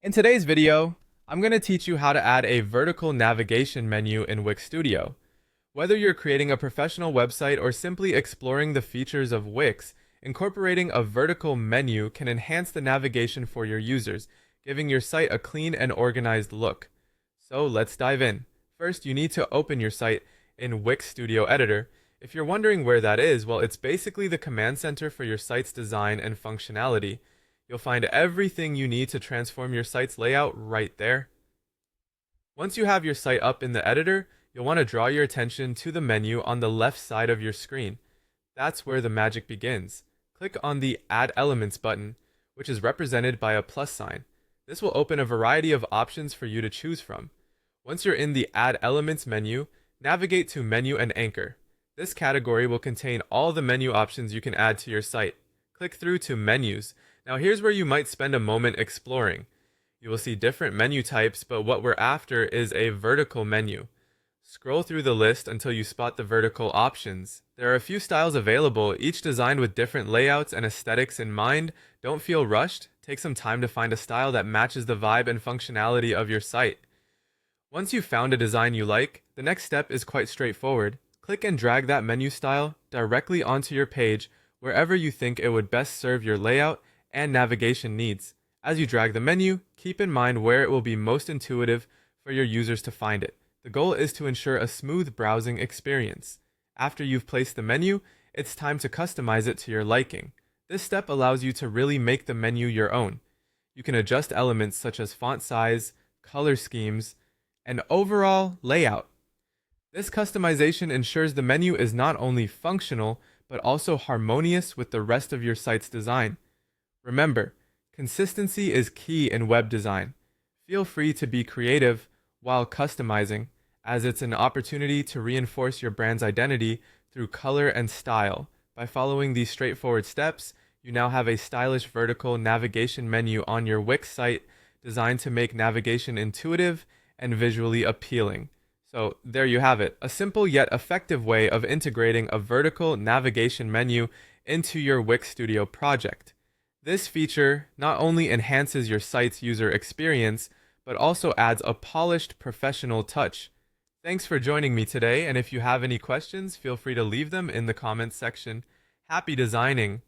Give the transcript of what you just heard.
In today's video, I'm going to teach you how to add a vertical navigation menu in Wix Studio. Whether you're creating a professional website or simply exploring the features of Wix, incorporating a vertical menu can enhance the navigation for your users, giving your site a clean and organized look. So let's dive in. First, you need to open your site in Wix Studio Editor. If you're wondering where that is, well, it's basically the command center for your site's design and functionality. You'll find everything you need to transform your site's layout right there. Once you have your site up in the editor, you'll want to draw your attention to the menu on the left side of your screen. That's where the magic begins. Click on the Add Elements button, which is represented by a plus sign. This will open a variety of options for you to choose from. Once you're in the Add Elements menu, navigate to Menu and Anchor. This category will contain all the menu options you can add to your site. Click through to Menus. Now here's where you might spend a moment exploring. You will see different menu types, but what we're after is a vertical menu. Scroll through the list until you spot the vertical options. There are a few styles available, each designed with different layouts and aesthetics in mind. Don't feel rushed. Take some time to find a style that matches the vibe and functionality of your site. Once you've found a design you like, the next step is quite straightforward. Click and drag that menu style directly onto your page wherever you think it would best serve your layout and navigation needs. As you drag the menu, keep in mind where it will be most intuitive for your users to find it. The goal is to ensure a smooth browsing experience. After you've placed the menu, it's time to customize it to your liking. This step allows you to really make the menu your own. You can adjust elements such as font size, color schemes, and overall layout. This customization ensures the menu is not only functional, but also harmonious with the rest of your site's design. Remember, consistency is key in web design. Feel free to be creative while customizing, as it's an opportunity to reinforce your brand's identity through color and style. By following these straightforward steps, you now have a stylish vertical navigation menu on your Wix site designed to make navigation intuitive and visually appealing. So there you have it, a simple yet effective way of integrating a vertical navigation menu into your Wix Studio project. This feature not only enhances your site's user experience, but also adds a polished professional touch. Thanks for joining me today, and if you have any questions, feel free to leave them in the comments section. Happy designing!